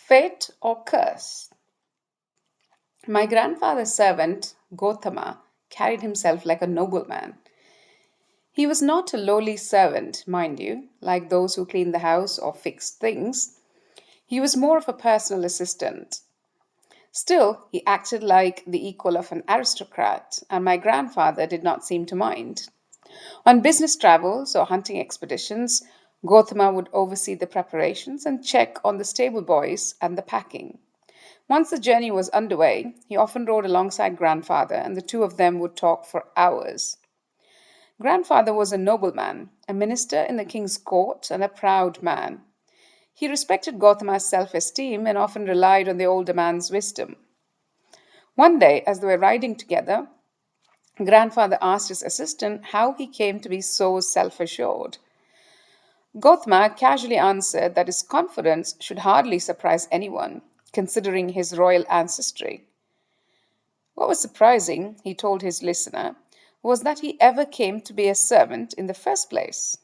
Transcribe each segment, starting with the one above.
Fate or curse? My grandfather's servant, Gotama, carried himself like a nobleman. He was not a lowly servant, mind you, like those who clean the house or fix things. He was more of a personal assistant. Still, he acted like the equal of an aristocrat, and my grandfather did not seem to mind. On business travels or hunting expeditions, Gotama would oversee the preparations and check on the stable boys and the packing. Once the journey was underway, he often rode alongside grandfather, and the two of them would talk for hours. Grandfather was a nobleman, a minister in the king's court, and a proud man. He respected Gautama's self esteem and often relied on the older man's wisdom. One day, as they were riding together, grandfather asked his assistant how he came to be so self assured. Gautama casually answered that his confidence should hardly surprise anyone, considering his royal ancestry. What was surprising, he told his listener, was that he ever came to be a servant in the first place.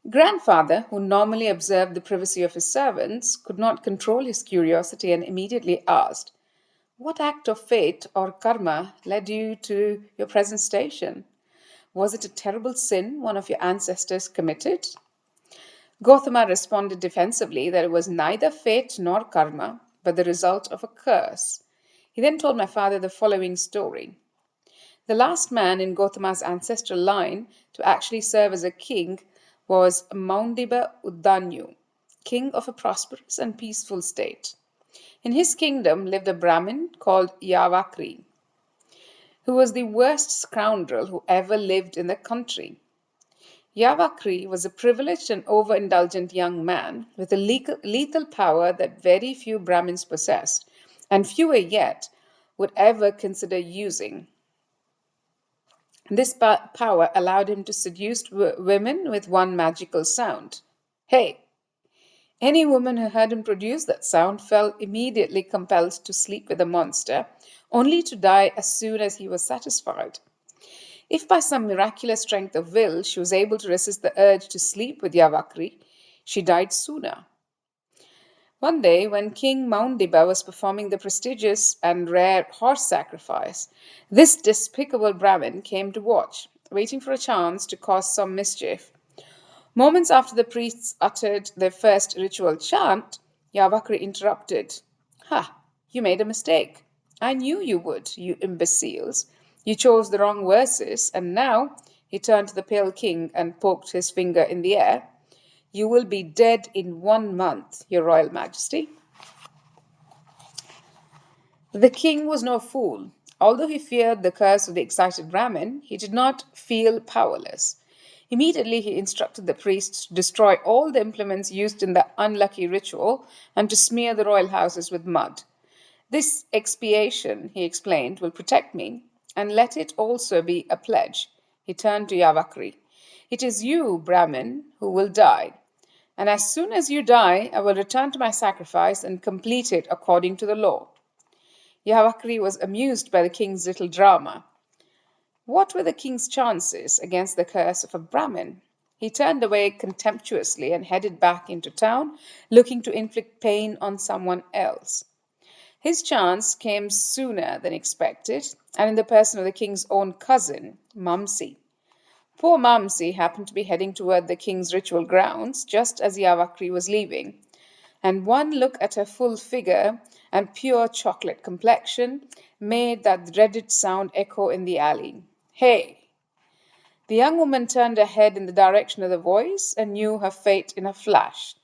Grandfather, who normally observed the privacy of his servants, could not control his curiosity and immediately asked, "What act of fate or karma led you to your present station? Was it a terrible sin one of your ancestors committed?" Gautama responded defensively that it was neither fate nor karma, but the result of a curse. He then told my father the following story. The last man in Gautama's ancestral line to actually serve as a king was Maundiba Udanyu, king of a prosperous and peaceful state. In his kingdom lived a Brahmin called Yavakri, who was the worst scoundrel who ever lived in the country. Yavakri was a privileged and overindulgent young man with a lethal power that very few Brahmins possessed, and fewer yet would ever consider using. This power allowed him to seduce women with one magical sound. Hey! Any woman who heard him produce that sound felt immediately compelled to sleep with the monster, only to die as soon as he was satisfied. If by some miraculous strength of will she was able to resist the urge to sleep with Yavakri, she died sooner. One day, when King Maundiba was performing the prestigious and rare horse sacrifice, this despicable Brahmin came to watch, waiting for a chance to cause some mischief. Moments after the priests uttered their first ritual chant, Yavakri interrupted. "Ha! You made a mistake. I knew you would, you imbeciles. You chose the wrong verses, and now," he turned to the pale king and poked his finger in the air, "you will be dead in 1 month, your royal majesty." The king was no fool. Although he feared the curse of the excited Brahmin, he did not feel powerless. Immediately, he instructed the priests to destroy all the implements used in the unlucky ritual and to smear the royal houses with mud. "This expiation," he explained, "will protect me, and let it also be a pledge." He turned to Yavakri. "It is you, Brahmin, who will die. And as soon as you die, I will return to my sacrifice and complete it according to the law." Yavakri was amused by the king's little drama. What were the king's chances against the curse of a Brahmin? He turned away contemptuously and headed back into town, looking to inflict pain on someone else. His chance came sooner than expected, and in the person of the king's own cousin, Mamsi. Poor Mamsi happened to be heading toward the king's ritual grounds just as Yavakri was leaving, and one look at her full figure and pure chocolate complexion made that dreaded sound echo in the alley. "Hey!" The young woman turned her head in the direction of the voice and knew her fate in a flash.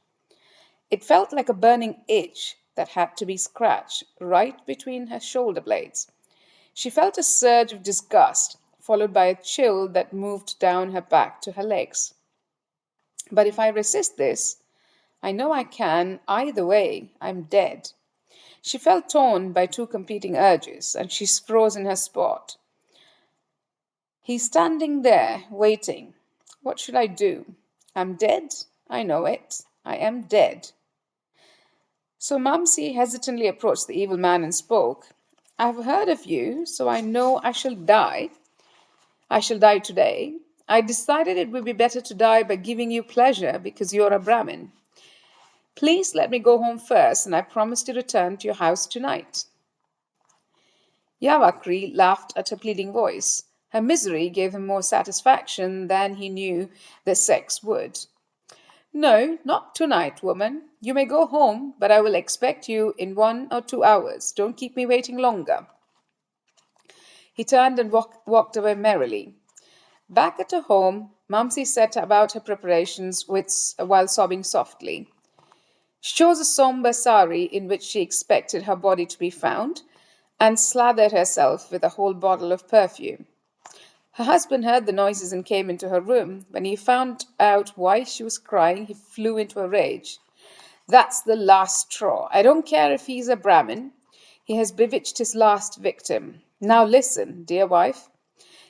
It felt like a burning itch that had to be scratched right between her shoulder blades. She felt a surge of disgust, followed by a chill that moved down her back to her legs. "But if I resist this, I know I can. Either way, I'm dead." She felt torn by two competing urges, and she froze in her spot. He's standing there, waiting. What should I do? I'm dead. I know it. I am dead. So Mamsi hesitantly approached the evil man and spoke. "I've heard of you, so I know I shall die. I shall die today. I decided it would be better to die by giving you pleasure because you're a Brahmin. Please let me go home first, and I promise to return to your house tonight. Yavakri laughed at her pleading voice. Her misery gave him more satisfaction than he knew the sex would. No, not tonight, woman. You may go home, but I will expect you in 1 or 2 hours. Don't keep me waiting longer. He turned and walked away merrily. Back at her home, Mamsi set about her preparations while sobbing softly. She chose a sombre sari in which she expected her body to be found and slathered herself with a whole bottle of perfume. Her husband heard the noises and came into her room. When he found out why she was crying, he flew into a rage. That's the last straw. I don't care if he's a Brahmin. He has bewitched his last victim. Now listen, dear wife.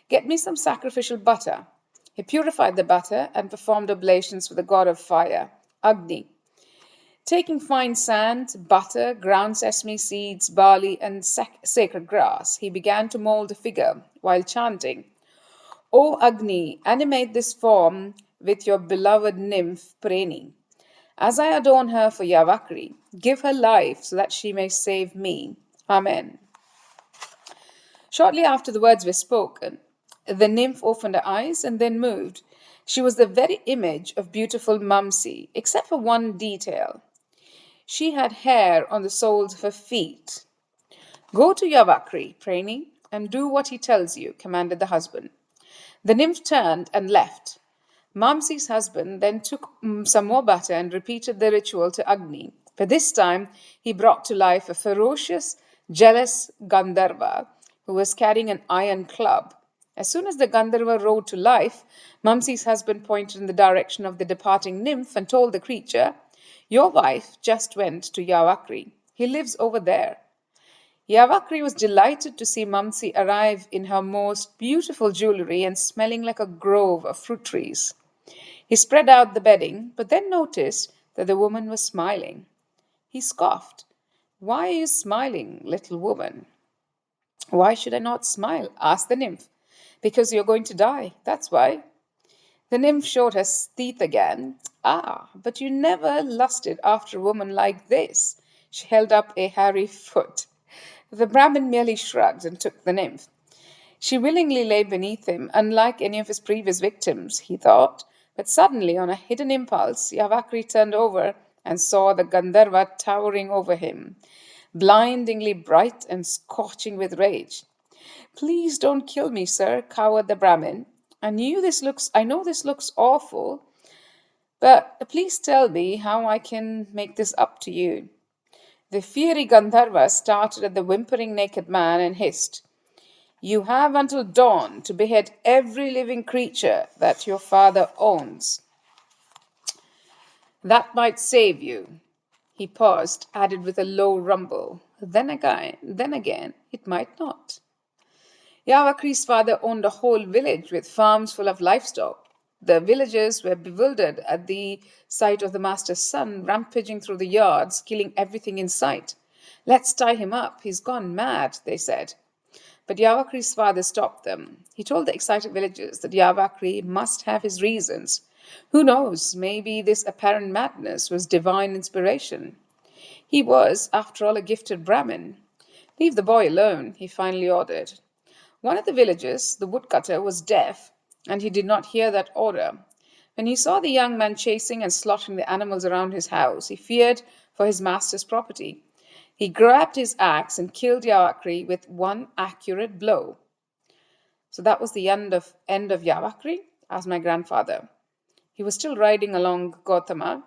Get me some sacrificial butter. He purified the butter and performed oblations for the god of fire, Agni. Taking fine sand, butter, ground sesame seeds, barley, and sacred grass, he began to mold a figure while chanting, O Agni, animate this form with your beloved nymph Preni. As I adorn her for Yavakri, give her life so that she may save me. Amen. Shortly after the words were spoken, the nymph opened her eyes and then moved. She was the very image of beautiful Mamsi, except for one detail. She had hair on the soles of her feet. Go to Yavakri, Preni, and do what he tells you, commanded the husband. The nymph turned and left. Mamsi's husband then took some more butter and repeated the ritual to Agni. For this time, he brought to life a ferocious, jealous Gandharva who was carrying an iron club. As soon as the Gandharva rode to life, Mamsi's husband pointed in the direction of the departing nymph and told the creature, Your wife just went to Yavakri. He lives over there. Yavakri was delighted to see Mamsi arrive in her most beautiful jewelry and smelling like a grove of fruit trees. He spread out the bedding, but then noticed that the woman was smiling. He scoffed. Why are you smiling, little woman? Why should I not smile? Asked the nymph. Because you're going to die, that's why. The nymph showed her teeth again. Ah, but you never lusted after a woman like this. She held up a hairy foot. The Brahmin merely shrugged and took the nymph. She willingly lay beneath him, unlike any of his previous victims, he thought. But suddenly, on a hidden impulse, Yavakri turned over and saw the Gandharva towering over him, blindingly bright and scorching with rage. Please don't kill me, sir, cowered the Brahmin. I know this looks awful, but please tell me how I can make this up to you. The fiery Gandharva started at the whimpering naked man and hissed, You have until dawn to behead every living creature that your father owns. That might save you. He paused, added with a low rumble. Then again, it might not. Yavakri's father owned a whole village with farms full of livestock. The villagers were bewildered at the sight of the master's son rampaging through the yards, killing everything in sight. Let's tie him up. He's gone mad, they said. But Yavakri's father stopped them. He told the excited villagers that Yavakri must have his reasons. Who knows, maybe this apparent madness was divine inspiration. He was, after all, a gifted Brahmin. Leave the boy alone, he finally ordered. One of the villagers, the woodcutter, was deaf, and he did not hear that order. When he saw the young man chasing and slaughtering the animals around his house, he feared for his master's property. He grabbed his axe and killed Yavakri with one accurate blow. So that was the end of Yavakri, asked my grandfather. He was still riding along Gautama,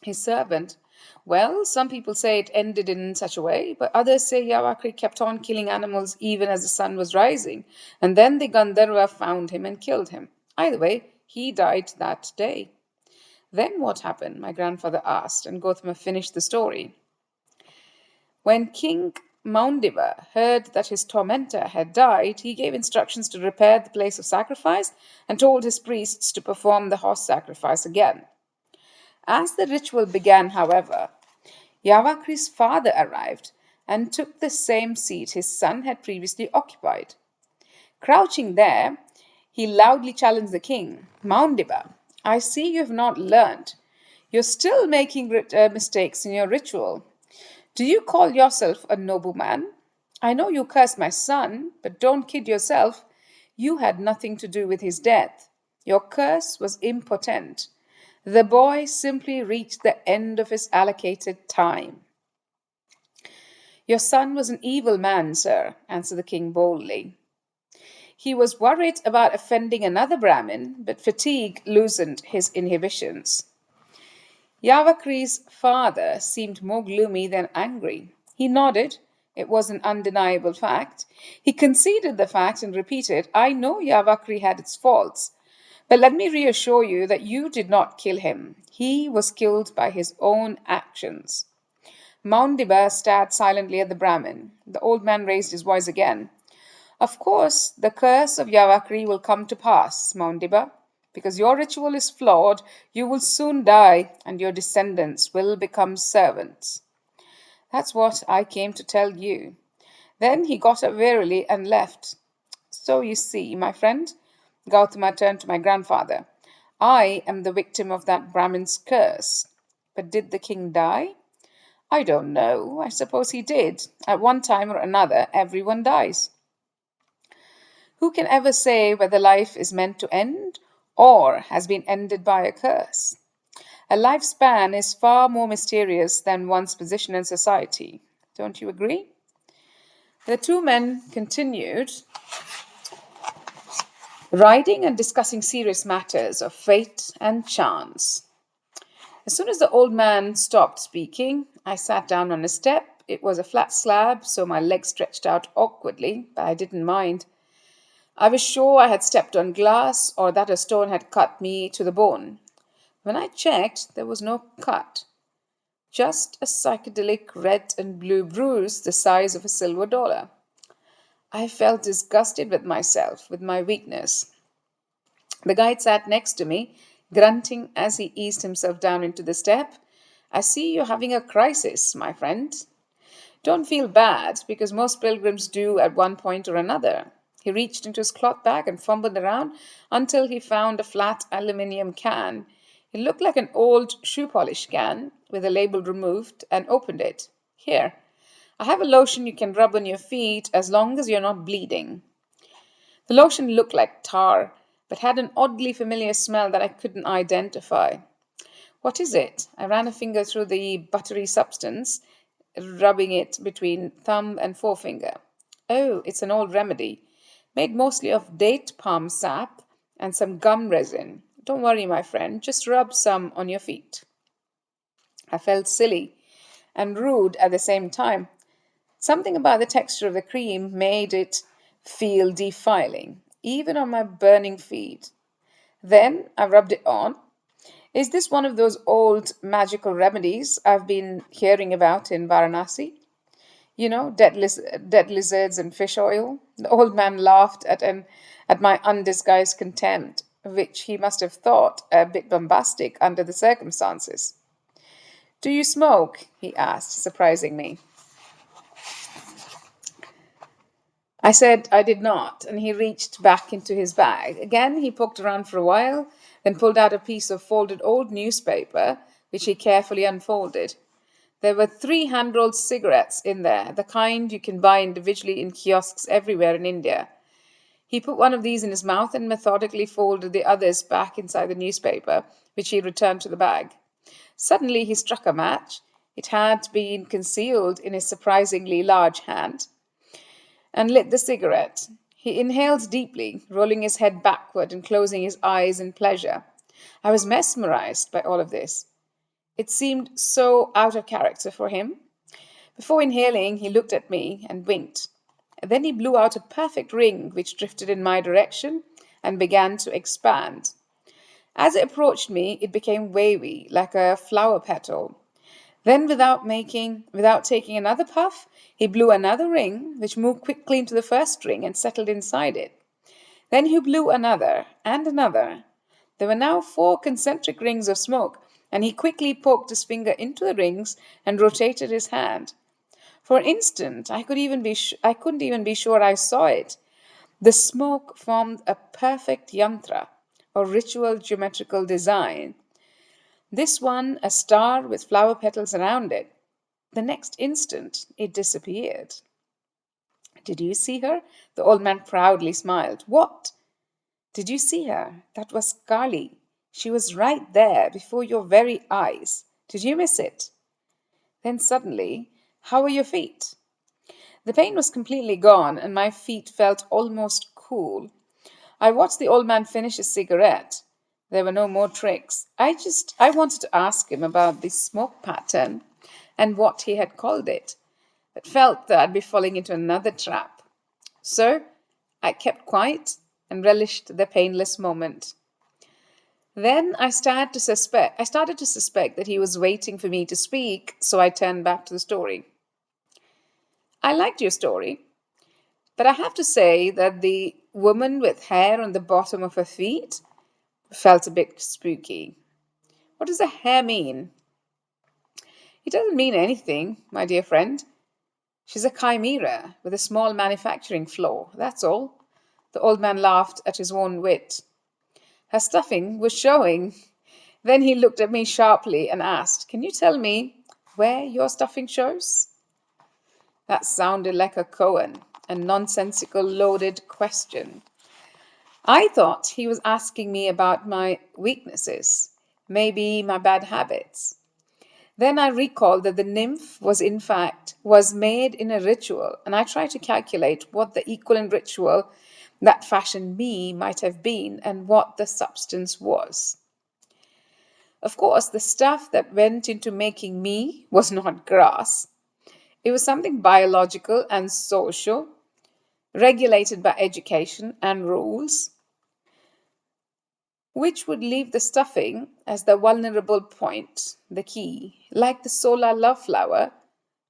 his servant. Well, some people say it ended in such a way, but others say Yavakri kept on killing animals even as the sun was rising, and then the Gandharva found him and killed him. Either way, he died that day. Then what happened? My grandfather asked, and Gautama finished the story. When King Maundiva heard that his tormentor had died, he gave instructions to repair the place of sacrifice and told his priests to perform the horse sacrifice again. As the ritual began, however, Yavakri's father arrived and took the same seat his son had previously occupied. Crouching there, He loudly challenged the king. Moundiba, I see you have not learned. You're still making mistakes in your ritual. Do you call yourself a nobleman? I know you cursed my son, but don't kid yourself. You had nothing to do with his death. Your curse was impotent. The boy simply reached the end of his allocated time. Your son was an evil man, sir, answered the king boldly. He was worried about offending another Brahmin, but fatigue loosened his inhibitions. Yavakri's father seemed more gloomy than angry. He nodded. It was an undeniable fact. He conceded the fact and repeated, I know Yavakri had its faults, but let me reassure you that you did not kill him. He was killed by his own actions. Moundiba stared silently at the Brahmin. The old man raised his voice again. Of course, the curse of Yavakri will come to pass, Moundiba. Because your ritual is flawed, you will soon die, and your descendants will become servants. That's what I came to tell you. Then he got up wearily and left. So you see, my friend, Gautama turned to my grandfather. I am the victim of that Brahmin's curse. But did the king die? I don't know. I suppose he did. At one time or another, everyone dies. Who can ever say whether life is meant to end or has been ended by a curse? A lifespan is far more mysterious than one's position in society. Don't you agree? The two men continued riding and discussing serious matters of fate and chance. As soon as the old man stopped speaking, I sat down on a step. It was a flat slab, so my legs stretched out awkwardly, but I didn't mind. I was sure I had stepped on glass or that a stone had cut me to the bone. When I checked, there was no cut, just a psychedelic red and blue bruise the size of a silver dollar. I felt disgusted with myself, with my weakness. The guide sat next to me, grunting as he eased himself down into the step. I see you're having a crisis, my friend. Don't feel bad, because most pilgrims do at one point or another. He reached into his cloth bag and fumbled around until he found a flat aluminium can. It looked like an old shoe polish can with the label removed and opened it. Here, I have a lotion you can rub on your feet as long as you're not bleeding. The lotion looked like tar, but had an oddly familiar smell that I couldn't identify. What is it? I ran a finger through the buttery substance, rubbing it between thumb and forefinger. Oh, it's an old remedy, made mostly of date palm sap and some gum resin. Don't worry, my friend, just rub some on your feet. I felt silly and rude at the same time. Something about the texture of the cream made it feel defiling, even on my burning feet. Then I rubbed it on. Is this one of those old magical remedies I've been hearing about in Varanasi? You know, dead lizards and fish oil? The old man laughed at my undisguised contempt, which he must have thought a bit bombastic under the circumstances. Do you smoke? He asked, surprising me. I said I did not, and he reached back into his bag. Again, he poked around for a while, then pulled out a piece of folded old newspaper, which he carefully unfolded. There were 3 hand-rolled cigarettes in there, the kind you can buy individually in kiosks everywhere in India. He put one of these in his mouth and methodically folded the others back inside the newspaper, which he returned to the bag. Suddenly he struck a match. It had been concealed in his surprisingly large hand, and lit the cigarette. He inhaled deeply, rolling his head backward and closing his eyes in pleasure. I was mesmerized by all of this. It seemed so out of character for him. Before inhaling, he looked at me and winked. Then he blew out a perfect ring which drifted in my direction and began to expand. As it approached me, it became wavy, like a flower petal. Then, without taking another puff, he blew another ring, which moved quickly into the first ring and settled inside it. Then he blew another and another. There were now 4 concentric rings of smoke, and he quickly poked his finger into the rings and rotated his hand. For an instant, I couldn't even be sure I saw it. The smoke formed a perfect yantra, or ritual geometrical design. This one, a star with flower petals around it. The next instant, it disappeared. Did you see her? The old man proudly smiled. What? Did you see her? That was Kali. She was right there before your very eyes. Did you miss it? Then suddenly, how are your feet? The pain was completely gone, and my feet felt almost cool. I watched the old man finish his cigarette. There were no more tricks. I wanted to ask him about the smoke pattern and what he had called it, but felt that I'd be falling into another trap. So I kept quiet and relished the painless moment. Then I started to suspect that he was waiting for me to speak, so I turned back to the story. I liked your story, but I have to say that the woman with hair on the bottom of her feet felt a bit spooky. What does the hair mean? It doesn't mean anything, my dear friend. She's a chimera with a small manufacturing floor, that's all. The old man laughed at his own wit. Her stuffing was showing. Then he looked at me sharply and asked, Can you tell me where your stuffing shows? That sounded like a koan, a nonsensical loaded question. I thought he was asking me about my weaknesses, maybe my bad habits. Then I recalled that the nymph was made in a ritual, and I tried to calculate what the equivalent ritual that fashioned me might have been and what the substance was. Of course, the stuff that went into making me was not grass. It was something biological and social, regulated by education and rules, which would leave the stuffing as the vulnerable point, the key, like the solar love flower,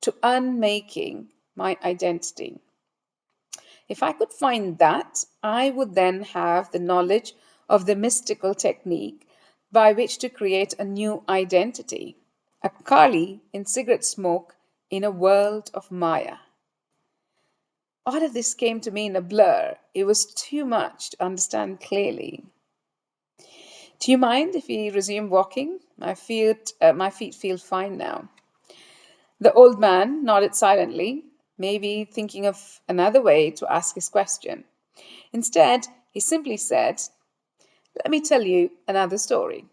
to unmaking my identity. If I could find that, I would then have the knowledge of the mystical technique by which to create a new identity, a Kali in cigarette smoke in a world of Maya. All of this came to me in a blur. It was too much to understand clearly. Do you mind if we resume walking? My feet feel fine now. The old man nodded silently, maybe thinking of another way to ask his question. Instead, he simply said, Let me tell you another story.